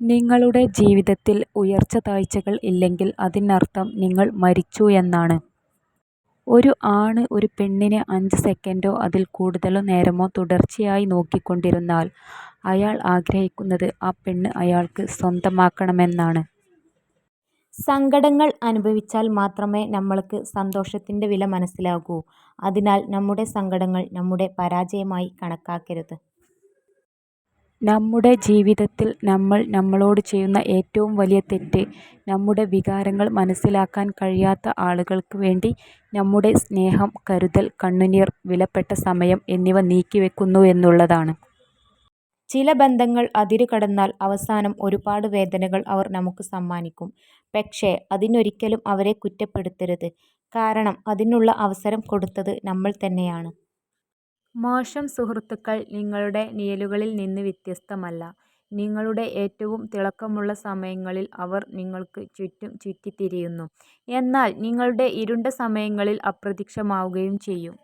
നിങ്ങളുടെ ജീവിതത്തിൽ ഉയർച്ച-താഴ്ചകൾ ഇല്ലെങ്കിൽ അതിനർത്ഥം നിങ്ങൾ മരിച്ചു എന്നാണ്. ഒരു ആണ് ഒരു പെണ്ണിനെ 5 സെക്കൻഡോ അതിൽ കൂടുതലോ നേരമോ തുടർച്ചയായി നോക്കിക്കൊണ്ടിരുന്നാൽ അയാൾ ആഗ്രഹിക്കുന്നത് ആ പെണ്ണ് അയാൾക്ക് സ്വന്തമാക്കണമെന്നാണ്. സങ്കടങ്ങൾ അനുഭവിച്ചാൽ മാത്രമേ നമ്മൾക്ക് സന്തോഷത്തിൻ്റെ വില മനസ്സിലാകൂ. അതിനാൽ നമ്മുടെ സങ്കടങ്ങൾ നമ്മുടെ പരാജയമായി കണക്കാക്കരുത്. നമ്മുടെ ജീവിതത്തിൽ നമ്മൾ നമ്മളോട് ചെയ്യുന്ന ഏറ്റവും വലിയ തെറ്റ് നമ്മുടെ വികാരങ്ങൾ മനസ്സിലാക്കാൻ കഴിയാത്ത ആളുകൾക്ക് വേണ്ടി നമ്മുടെ സ്നേഹം, കരുതൽ, കണ്ണുനീർ, വിലപ്പെട്ട സമയം എന്നിവ നീക്കിവെക്കുന്നു എന്നുള്ളതാണ്. ചില ബന്ധങ്ങൾ അതിരുകടന്നാൽ അവസാനം ഒരുപാട് വേദനകൾ അവർ നമുക്ക് സമ്മാനിക്കും. പക്ഷേ അതിനൊരിക്കലും അവരെ കുറ്റപ്പെടുത്തരുത്. കാരണം അതിനുള്ള അവസരം കൊടുത്തത് നമ്മൾ തന്നെയാണ്. മോശം സുഹൃത്തുക്കൾ നിങ്ങളുടെ നിഴലുകളിൽ നിന്ന് വ്യത്യസ്തമല്ല. നിങ്ങളുടെ ഏറ്റവും തിളക്കമുള്ള സമയങ്ങളിൽ അവർ നിങ്ങൾക്ക് ചുറ്റും ചുറ്റിത്തിരിയുന്നു. എന്നാൽ നിങ്ങളുടെ ഇരുണ്ട സമയങ്ങളിൽ അപ്രത്യക്ഷമാവുകയും ചെയ്യും.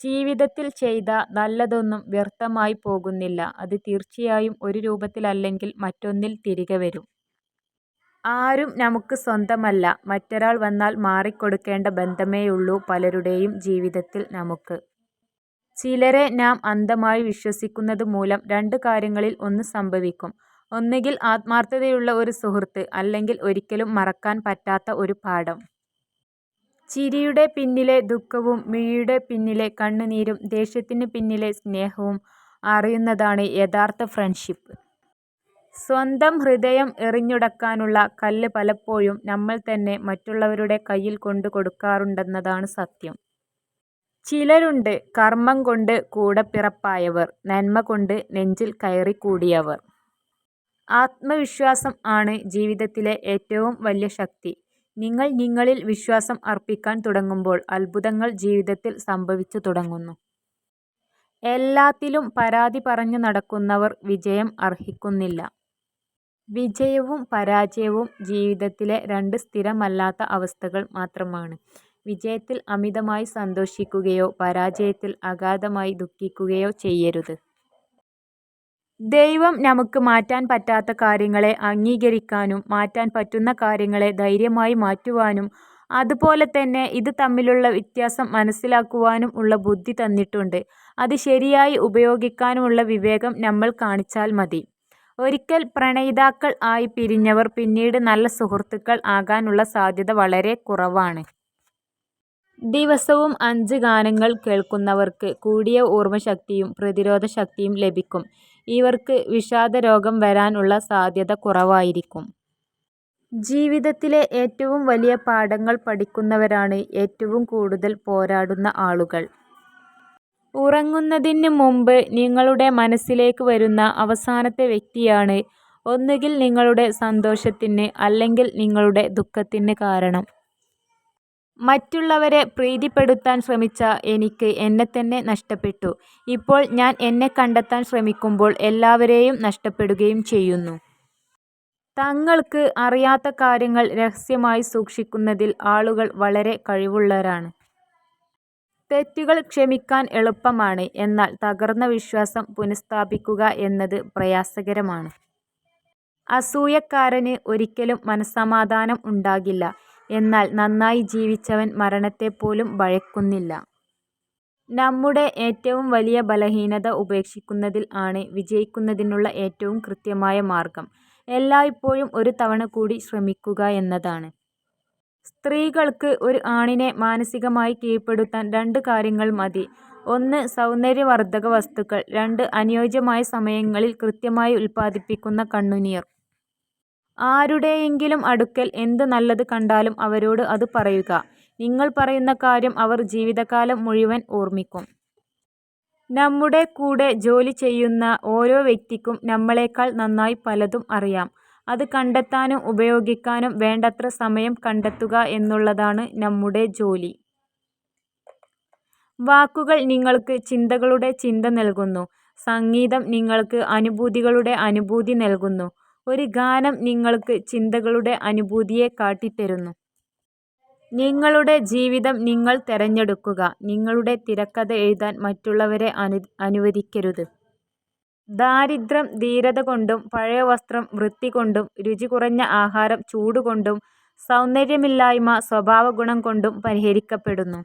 ജീവിതത്തിൽ ചെയ്ത നല്ലതൊന്നും വ്യർത്ഥമായി പോകുന്നില്ല. അത് തീർച്ചയായും ഒരു രൂപത്തിലല്ലെങ്കിൽ മറ്റൊന്നിൽ തിരികെ വരും. ആരും നമുക്ക് സ്വന്തമല്ല. മറ്റൊരാൾ വന്നാൽ മാറിക്കൊടുക്കേണ്ട ബന്ധമേയുള്ളൂ പലരുടെയും ജീവിതത്തിൽ നമുക്ക്. ചിലരെ നാം അന്ധമായി വിശ്വസിക്കുന്നത് മൂലം 2 കാര്യങ്ങളിൽ ഒന്ന് സംഭവിക്കും. ഒന്നുകിൽ ആത്മാർത്ഥതയുള്ള ഒരു സുഹൃത്ത്, അല്ലെങ്കിൽ ഒരിക്കലും മറക്കാൻ പറ്റാത്ത ഒരു പാഠം. ചിരിയുടെ പിന്നിലെ ദുഃഖവും മിഴിയുടെ പിന്നിലെ കണ്ണുനീരും ദേഷ്യത്തിന് പിന്നിലെ സ്നേഹവും അറിയുന്നതാണ് യഥാർത്ഥ ഫ്രണ്ട്ഷിപ്പ്. സ്വന്തം ഹൃദയം എറിഞ്ഞുടക്കാനുള്ള കല്ല് പലപ്പോഴും നമ്മൾ തന്നെ മറ്റുള്ളവരുടെ കയ്യിൽ കൊണ്ടുകൊടുക്കാറുണ്ടെന്നതാണ് സത്യം. ചിലരുണ്ട് കർമ്മം കൊണ്ട് കൂടപ്പിറപ്പായവർ, നന്മ കൊണ്ട് നെഞ്ചിൽ കയറിക്കൂടിയവർ. ആത്മവിശ്വാസം ആണ് ജീവിതത്തിലെ ഏറ്റവും വലിയ ശക്തി. നിങ്ങൾ നിങ്ങളിൽ വിശ്വാസം അർപ്പിക്കാൻ തുടങ്ങുമ്പോൾ അത്ഭുതങ്ങൾ ജീവിതത്തിൽ സംഭവിച്ചു തുടങ്ങുന്നു. എല്ലാത്തിലും പരാതി പറഞ്ഞു നടക്കുന്നവർ വിജയം അർഹിക്കുന്നില്ല. വിജയവും പരാജയവും ജീവിതത്തിലെ 2 സ്ഥിരമല്ലാത്ത അവസ്ഥകൾ മാത്രമാണ്. വിജയത്തിൽ അമിതമായി സന്തോഷിക്കുകയോ പരാജയത്തിൽ അഗാധമായി ദുഃഖിക്കുകയോ ചെയ്യരുത്. ദൈവം നമുക്ക് മാറ്റാൻ പറ്റാത്ത കാര്യങ്ങളെ അംഗീകരിക്കാനും മാറ്റാൻ പറ്റുന്ന കാര്യങ്ങളെ ധൈര്യമായി മാറ്റുവാനും അതുപോലെ തന്നെ ഇത് തമ്മിലുള്ള വ്യത്യാസം മനസ്സിലാക്കുവാനും ഉള്ള ബുദ്ധി തന്നിട്ടുണ്ട്. അത് ശരിയായി ഉപയോഗിക്കാനുമുള്ള വിവേകം നമ്മൾ കാണിച്ചാൽ മതി. ഒരിക്കൽ പ്രണയിതാക്കൾ ആയി പിരിഞ്ഞവർ പിന്നീട് നല്ല സുഹൃത്തുക്കൾ ആകാനുള്ള സാധ്യത വളരെ കുറവാണ്. ദിവസവും 5 ഗാനങ്ങൾ കേൾക്കുന്നവർക്ക് കൂടിയ ഓർമ്മശക്തിയും പ്രതിരോധശക്തിയും ലഭിക്കും. ഇവർക്ക് വിഷാദരോഗം വരാൻ ഉള്ള സാധ്യത കുറവായിരിക്കും. ജീവിതത്തിലെ ഏറ്റവും വലിയ പാഠങ്ങൾ പഠിക്കുന്നവരാണ് ഏറ്റവും കൂടുതൽ പോരാടുന്ന ആളുകൾ. ഉറങ്ങുന്നതിന് മുമ്പ് നിങ്ങളുടെ മനസ്സിലേക്ക് വരുന്ന അവസാനത്തെ വ്യക്തിയാണ് ഒന്നുകിൽ നിങ്ങളുടെ സന്തോഷത്തിന് അല്ലെങ്കിൽ നിങ്ങളുടെ ദുഃഖത്തിന് കാരണം. മറ്റുള്ളവരെ പ്രീതിപ്പെടുത്താൻ ശ്രമിച്ച എനിക്ക് എന്നെത്തന്നെ നഷ്ടപ്പെട്ടു. ഇപ്പോൾ ഞാൻ എന്നെ കണ്ടെത്താൻ ശ്രമിക്കുമ്പോൾ എല്ലാവരെയും നഷ്ടപ്പെടുകയും ചെയ്യുന്നു. തങ്ങൾക്ക് അറിയാത്ത കാര്യങ്ങൾ രഹസ്യമായി സൂക്ഷിക്കുന്നതിൽ ആളുകൾ വളരെ കഴിവുള്ളവരാണ്. തെറ്റുകൾ ക്ഷമിക്കാൻ എളുപ്പമാണ്. എന്നാൽ തകർന്ന വിശ്വാസം പുനഃസ്ഥാപിക്കുക എന്നത് പ്രയാസകരമാണ്. അസൂയക്കാരന് ഒരിക്കലും മനസ്സമാധാനം ഉണ്ടാകില്ല. എന്നാൽ നന്നായി ജീവിച്ചവൻ മരണത്തെപ്പോലും ഭയക്കുന്നില്ല. നമ്മുടെ ഏറ്റവും വലിയ ബലഹീനത ഉപേക്ഷിക്കുന്നതിൽ ആണ് വിജയിക്കുന്നതിനുള്ള ഏറ്റവും കൃത്യമായ മാർഗം. എല്ലായ്പ്പോഴും ഒരു തവണ കൂടി ശ്രമിക്കുക എന്നതാണ്. സ്ത്രീകൾക്ക് ഒരു ആണിനെ മാനസികമായി കീഴ്പ്പെടുത്താൻ 2 കാര്യങ്ങൾ മതി. 1 സൗന്ദര്യവർദ്ധക വസ്തുക്കൾ, 2 അനുയോജ്യമായ സമയങ്ങളിൽ കൃത്യമായി ഉൽപ്പാദിപ്പിക്കുന്ന കണ്ണുനീർ. ആരുടെയെങ്കിലും അടുക്കൽ എന്ത് നല്ലത് കണ്ടാലും അവരോട് അത് പറയുക. നിങ്ങൾ പറയുന്ന കാര്യം അവർ ജീവിതകാലം മുഴുവൻ ഓർമ്മിക്കും. നമ്മുടെ കൂടെ ജോലി ചെയ്യുന്ന ഓരോ വ്യക്തിക്കും നമ്മളെക്കാൾ നന്നായി പലതും അറിയാം. അത് കണ്ടെത്താനും ഉപയോഗിക്കാനും വേണ്ടത്ര സമയം കണ്ടെത്തുക എന്നുള്ളതാണ് നമ്മുടെ ജോലി. വാക്കുകൾ നിങ്ങൾക്ക് ചിന്തകളുടെ ചിന്ത നൽകുന്നു. സംഗീതം നിങ്ങൾക്ക് അനുഭൂതികളുടെ അനുഭൂതി നൽകുന്നു. ഒരു ഗാനം നിങ്ങൾക്ക് ചിന്തകളുടെ അനുഭൂതിയെ കാട്ടിത്തരുന്നു. നിങ്ങളുടെ ജീവിതം നിങ്ങൾ തെരഞ്ഞെടുക്കുക. നിങ്ങളുടെ തിരക്കഥ എഴുതാൻ മറ്റുള്ളവരെ അനുവദിക്കരുത്. ദാരിദ്ര്യം ധീരത കൊണ്ടും പഴയ വസ്ത്രം വൃത്തി കൊണ്ടും രുചി കുറഞ്ഞ ആഹാരം ചൂടുകൊണ്ടും സൗന്ദര്യമില്ലായ്മ സ്വഭാവഗുണം കൊണ്ടും പരിഹരിക്കപ്പെടുന്നു.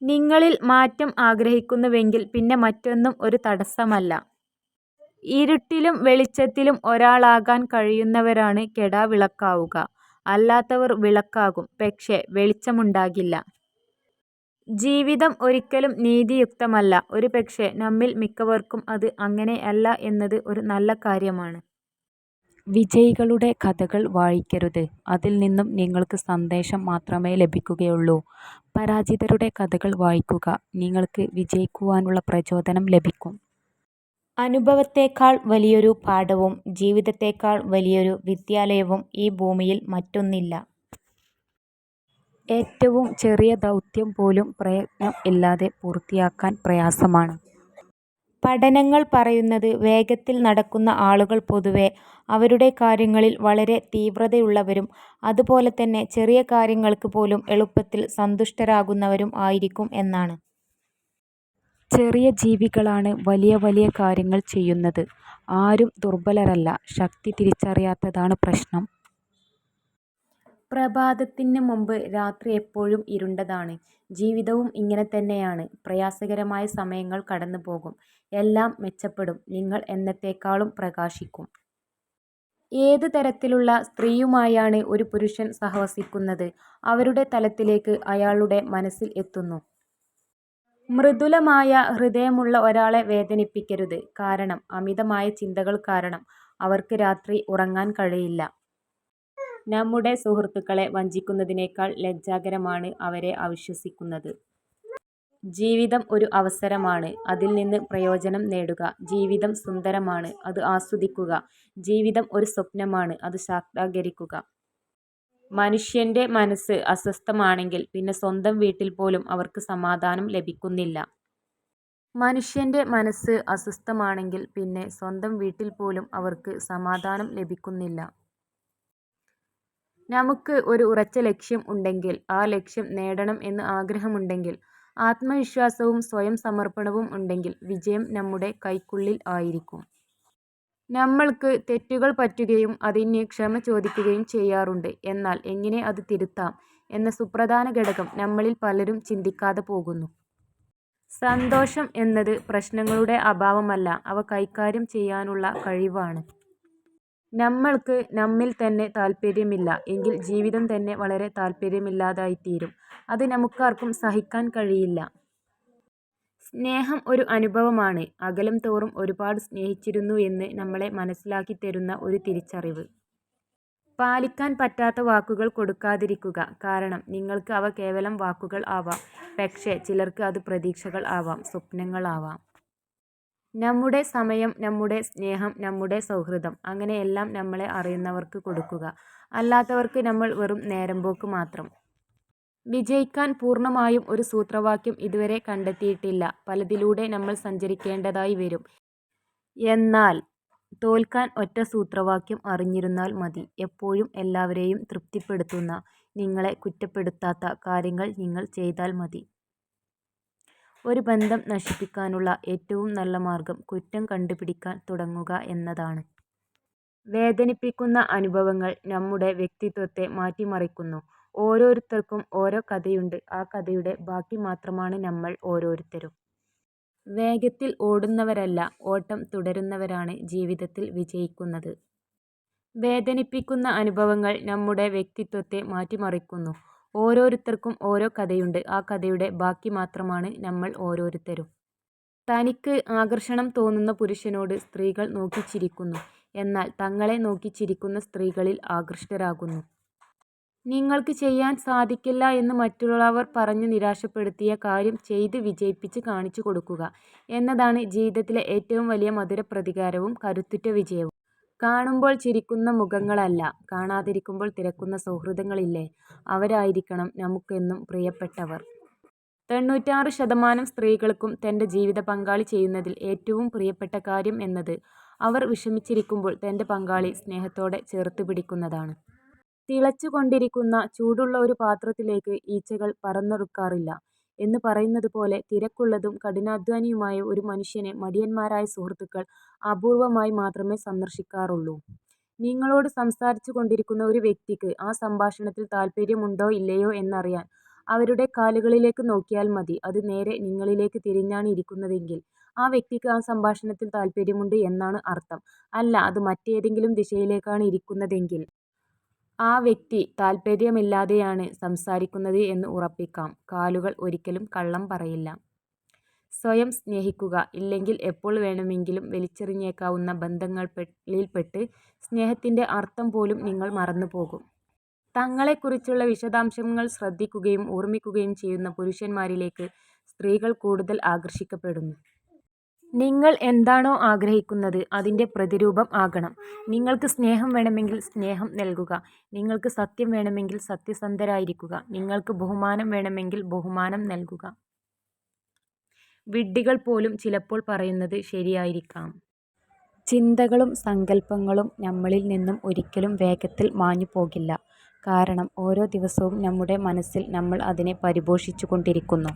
നിങ്ങളിൽ മാറ്റം ആഗ്രഹിക്കുന്നുവെങ്കിൽ പിന്നെ മറ്റൊന്നും ഒരു തടസ്സമല്ല. ഇരുട്ടിലും വെളിച്ചത്തിലും ഒരാളാകാൻ കഴിയുന്നവരാണ് കെടാവിളക്കാവുക. അല്ലാത്തവർ വിളക്കാകും, പക്ഷേ വെളിച്ചമുണ്ടാകില്ല. ജീവിതം ഒരിക്കലും നീതിയുക്തമല്ല. ഒരുപക്ഷേ നമ്മിൽ മിക്കവർക്കും അത് അങ്ങനെയല്ല എന്നത് ഒരു നല്ല കാര്യമാണ്. വിജയികളുടെ കഥകൾ വായിക്കരുത്. അതിൽ നിന്നും നിങ്ങൾക്ക് സന്ദേശം മാത്രമേ ലഭിക്കുകയുള്ളൂ. പരാജിതരുടെ കഥകൾ വായിക്കുക. നിങ്ങൾക്ക് വിജയിക്കുവാനുള്ള പ്രചോദനം ലഭിക്കും. അനുഭവത്തേക്കാൾ വലിയൊരു പാഠവും ജീവിതത്തേക്കാൾ വലിയൊരു വിദ്യാലയവും ഈ ഭൂമിയിൽ മറ്റൊന്നില്ല. ഏറ്റവും ചെറിയ ദൗത്യം പോലും പ്രയത്നം ഇല്ലാതെ പൂർത്തിയാക്കാൻ പ്രയാസമാണ്. പഠനങ്ങൾ പറയുന്നത് വേഗത്തിൽ നടക്കുന്ന ആളുകൾ പൊതുവെ അവരുടെ കാര്യങ്ങളിൽ വളരെ തീവ്രതയുള്ളവരും അതുപോലെ തന്നെ ചെറിയ കാര്യങ്ങൾക്ക് പോലും എളുപ്പത്തിൽ സന്തുഷ്ടരാകുന്നവരും ആയിരിക്കും എന്നാണ്. ചെറിയ ജീവികളാണ് വലിയ വലിയ കാര്യങ്ങൾ ചെയ്യുന്നത്. ആരും ദുർബലരല്ല. ശക്തി തിരിച്ചറിയാത്തതാണ് പ്രശ്നം. പ്രഭാതത്തിന് മുമ്പ് രാത്രി എപ്പോഴും ഇരുണ്ടതാണ്. ജീവിതവും ഇങ്ങനെ തന്നെയാണ്. പ്രയാസകരമായ സമയങ്ങൾ കടന്നുപോകും. എല്ലാം മെച്ചപ്പെടും. നിങ്ങൾ എന്നത്തേക്കാളും പ്രകാശിക്കും. ഏത് തരത്തിലുള്ള സ്ത്രീയുമായാണ് ഒരു പുരുഷൻ സഹവസിക്കുന്നത്? അവരുടെ തലത്തിലേക്ക് അയാളുടെ മനസ്സിൽ എത്തുന്നു. മൃദുലമായ ഹൃദയമുള്ള ഒരാളെ വേദനിപ്പിക്കരുത്. കാരണം അമിതമായ ചിന്തകൾ കാരണം അവർക്ക് രാത്രി ഉറങ്ങാൻ കഴിയില്ല. നമ്മുടെ സുഹൃത്തുക്കളെ വഞ്ചിക്കുന്നതിനേക്കാൾ ലജ്ജാകരമാണ് അവരെ അവിശ്വസിക്കുന്നത്. ജീവിതം ഒരു അവസരമാണ്. അതിൽ നിന്ന് പ്രയോജനം നേടുക. ജീവിതം സുന്ദരമാണ്. അത് ആസ്വദിക്കുക. ജീവിതം ഒരു സ്വപ്നമാണ്. അത് സാക്ഷാത്കരിക്കുക. മനുഷ്യന്റെ മനസ്സ് അസ്വസ്ഥമാണെങ്കിൽ പിന്നെ സ്വന്തം വീട്ടിൽ പോലും അവർക്ക് സമാധാനം ലഭിക്കുന്നില്ല. മനുഷ്യന്റെ മനസ്സ് അസ്വസ്ഥമാണെങ്കിൽ പിന്നെ സ്വന്തം വീട്ടിൽ പോലും അവർക്ക് സമാധാനം ലഭിക്കുന്നില്ല. നമുക്ക് ഒരു ഉറച്ച ലക്ഷ്യം ഉണ്ടെങ്കിൽ, ആ ലക്ഷ്യം നേടണം എന്ന് ആഗ്രഹമുണ്ടെങ്കിൽ, ആത്മവിശ്വാസവും സ്വയം സമർപ്പണവും ഉണ്ടെങ്കിൽ വിജയം നമ്മുടെ കൈക്കുള്ളിൽ ആയിരിക്കും. നമ്മൾക്ക് തെറ്റുകൾ പറ്റുകയും അതിന് ക്ഷമ ചോദിക്കുകയും ചെയ്യാറുണ്ട്. എന്നാൽ എങ്ങനെ അത് തിരുത്താം എന്ന സുപ്രധാന ഘടകം നമ്മളിൽ പലരും ചിന്തിക്കാതെ പോകുന്നു. സന്തോഷം എന്നത് പ്രശ്നങ്ങളുടെ അഭാവമല്ല, അവ കൈകാര്യം ചെയ്യാനുള്ള കഴിവാണ്. നമ്മൾക്ക് നമ്മിൽ തന്നെ താൽപ്പര്യമില്ല എങ്കിൽ ജീവിതം തന്നെ വളരെ താൽപ്പര്യമില്ലാതായിത്തീരും. അത് നമുക്കാർക്കും സഹിക്കാൻ കഴിയില്ല. സ്നേഹം ഒരു അനുഭവമാണ്. അകലം തോറും ഒരുപാട് സ്നേഹിച്ചിരുന്നു എന്ന് നമ്മളെ മനസ്സിലാക്കിത്തരുന്ന ഒരു തിരിച്ചറിവ്. പാലിക്കാൻ പറ്റാത്ത വാക്കുകൾ കൊടുക്കാതിരിക്കുക. കാരണം നിങ്ങൾക്ക് അവ കേവലം വാക്കുകൾ ആവാം, പക്ഷേ ചിലർക്ക് അത് പ്രതീക്ഷകൾ ആവാം, സ്വപ്നങ്ങളാവാം. നമ്മുടെ സമയം, നമ്മുടെ സ്നേഹം, നമ്മുടെ സൗഹൃദം, അങ്ങനെയെല്ലാം നമ്മളെ അറിയുന്നവർക്ക് കൊടുക്കുക. അല്ലാത്തവർക്ക് നമ്മൾ വെറും നേരമ്പോക്ക് മാത്രം. വിജയിക്കാൻ പൂർണ്ണമായും ഒരു സൂത്രവാക്യം ഇതുവരെ കണ്ടെത്തിയിട്ടില്ല. പലതിലൂടെ നമ്മൾ സഞ്ചരിക്കേണ്ടതായി വരും. എന്നാൽ തോൽക്കാൻ ഒറ്റ സൂത്രവാക്യം അറിഞ്ഞിരുന്നാൽ മതി. എപ്പോഴും എല്ലാവരെയും തൃപ്തിപ്പെടുത്തുന്ന, നിങ്ങളെ കുറ്റപ്പെടുത്താത്ത കാര്യങ്ങൾ നിങ്ങൾ ചെയ്താൽ മതി. ഒരു ബന്ധം നശിപ്പിക്കാനുള്ള ഏറ്റവും നല്ല മാർഗം കുറ്റം കണ്ടുപിടിക്കാൻ തുടങ്ങുക എന്നതാണ്. വേദനിപ്പിക്കുന്ന അനുഭവങ്ങൾ നമ്മുടെ വ്യക്തിത്വത്തെ മാറ്റിമറിക്കുന്നു. ഓരോരുത്തർക്കും ഓരോ കഥയുണ്ട്. ആ കഥയുടെ ബാക്കി മാത്രമാണ് നമ്മൾ ഓരോരുത്തരും. വേഗത്തിൽ ഓടുന്നവരല്ല, ഓട്ടം തുടരുന്നവരാണ് ജീവിതത്തിൽ വിജയിക്കുന്നത്. വേദനിപ്പിക്കുന്ന അനുഭവങ്ങൾ നമ്മുടെ വ്യക്തിത്വത്തെ മാറ്റിമറിക്കുന്നു. ഓരോരുത്തർക്കും ഓരോ കഥയുണ്ട്. ആ കഥയുടെ ബാക്കി മാത്രമാണ് നമ്മൾ ഓരോരുത്തരും. തനിക്ക് ആകർഷണം തോന്നുന്ന പുരുഷനോട് സ്ത്രീകൾ നോക്കിച്ചിരിക്കുന്നു. എന്നാൽ തങ്ങളെ നോക്കിച്ചിരിക്കുന്ന സ്ത്രീകളിൽ ആകൃഷ്ടരാകുന്നു. നിങ്ങൾക്ക് ചെയ്യാൻ സാധിക്കില്ല എന്ന് മറ്റുള്ളവർ പറഞ്ഞു നിരാശപ്പെടുത്തിയ കാര്യം ചെയ്ത് വിജയിപ്പിച്ച് കാണിച്ചു കൊടുക്കുക എന്നതാണ് ജീവിതത്തിലെ ഏറ്റവും വലിയ മധുര പ്രതികാരവും കരുത്തുറ്റ വിജയവും. കാണുമ്പോൾ ചിരിക്കുന്ന മുഖങ്ങളല്ല, കാണാതിരിക്കുമ്പോൾ തിരക്കുന്ന സൗഹൃദങ്ങളില്ലേ, അവരായിരിക്കണം നമുക്കെന്നും പ്രിയപ്പെട്ടവർ. 96% സ്ത്രീകൾക്കും തൻ്റെ ജീവിത പങ്കാളി ചെയ്യുന്നതിൽ ഏറ്റവും പ്രിയപ്പെട്ട കാര്യം എന്നത് അവർ വിഷമിച്ചിരിക്കുമ്പോൾ തൻ്റെ പങ്കാളി സ്നേഹത്തോടെ ചേർത്ത് പിടിക്കുന്നതാണ്. തിളച്ചുകൊണ്ടിരിക്കുന്ന ചൂടുള്ള ഒരു പാത്രത്തിലേക്ക് ഈച്ചകൾ പറന്നെടുക്കാറില്ല. എന്ന് പറയുന്നത് പോലെ തിരക്കുള്ളതും കഠിനാധ്വാനിയുമായ ഒരു മനുഷ്യനെ മടിയന്മാരായ സുഹൃത്തുക്കൾ അപൂർവമായി മാത്രമേ സന്ദർശിക്കാറുള്ളൂ. നിങ്ങളോട് സംസാരിച്ചു കൊണ്ടിരിക്കുന്ന ഒരു വ്യക്തിക്ക് ആ സംഭാഷണത്തിൽ താൽപ്പര്യമുണ്ടോ ഇല്ലയോ എന്നറിയാൻ അവരുടെ കാലുകളിലേക്ക് നോക്കിയാൽ മതി. അത് നേരെ നിങ്ങളിലേക്ക് തിരിഞ്ഞാണ് ഇരിക്കുന്നതെങ്കിൽ ആ വ്യക്തിക്ക് ആ സംഭാഷണത്തിൽ താൽപ്പര്യമുണ്ട് എന്നാണ് അർത്ഥം. അല്ല, അത് മറ്റേതെങ്കിലും ദിശയിലേക്കാണ് ഇരിക്കുന്നതെങ്കിൽ ആ വ്യക്തി താൽപ്പര്യമില്ലാതെയാണ് സംസാരിക്കുന്നത് എന്ന് ഉറപ്പിക്കാം. കാലുകൾ ഒരിക്കലും കള്ളം പറയില്ല. സ്വയം സ്നേഹിക്കുക. ഇല്ലെങ്കിൽ എപ്പോൾ വേണമെങ്കിലും വലിച്ചെറിഞ്ഞേക്കാവുന്ന ബന്ധങ്ങളിൽപ്പെട്ട് സ്നേഹത്തിൻ്റെ അർത്ഥം പോലും നിങ്ങൾ മറന്നുപോകും. തങ്ങളെക്കുറിച്ചുള്ള വിശദാംശങ്ങൾ ശ്രദ്ധിക്കുകയും ഓർമ്മിക്കുകയും ചെയ്യുന്ന പുരുഷന്മാരിലേക്ക് സ്ത്രീകൾ കൂടുതൽ ആകർഷിക്കപ്പെടുന്നു. നിങ്ങൾ എന്താണോ ആഗ്രഹിക്കുന്നത് അതിൻ്റെ പ്രതിരൂപം ആകണം. നിങ്ങൾക്ക് സ്നേഹം വേണമെങ്കിൽ സ്നേഹം നൽകുക. നിങ്ങൾക്ക് സത്യം വേണമെങ്കിൽ സത്യസന്ധരായിരിക്കുക. നിങ്ങൾക്ക് ബഹുമാനം വേണമെങ്കിൽ ബഹുമാനം നൽകുക. വിഡ്ഢികൾ പോലും ചിലപ്പോൾ പറയുന്നത് ശരിയായിരിക്കാം. ചിന്തകളും സങ്കല്പങ്ങളും നമ്മളിൽ നിന്നും ഒരിക്കലും വേഗത്തിൽ മാഞ്ഞു പോകില്ല. കാരണം ഓരോ ദിവസവും നമ്മുടെ മനസ്സിൽ നമ്മൾ അതിനെ പരിപോഷിച്ചുകൊണ്ടിരിക്കുന്നു.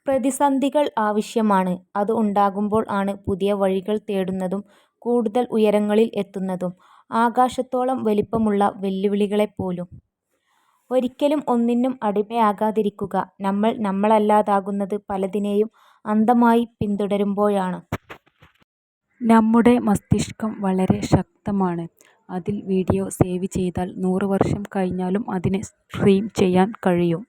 പ്രതിസന്ധികൾ ആവശ്യമാണ്. അത് ഉണ്ടാകുമ്പോൾ ആണ് പുതിയ വഴികൾ തേടുന്നതും കൂടുതൽ ഉയരങ്ങളിൽ എത്തുന്നതും. ആകാശത്തോളം വലിപ്പമുള്ള വെല്ലുവിളികളെപ്പോലും. ഒരിക്കലും ഒന്നിനും അടിമയാകാതിരിക്കുക. നമ്മൾ നമ്മളല്ലാതാകുന്നത് പലതിനെയും അന്ധമായി പിന്തുടരുമ്പോഴാണ്. നമ്മുടെ മസ്തിഷ്കം വളരെ ശക്തമാണ്. അതിൽ വീഡിയോ സേവ് ചെയ്താൽ 100 വർഷം കഴിഞ്ഞാലും അതിനെ സ്ട്രീം ചെയ്യാൻ കഴിയും.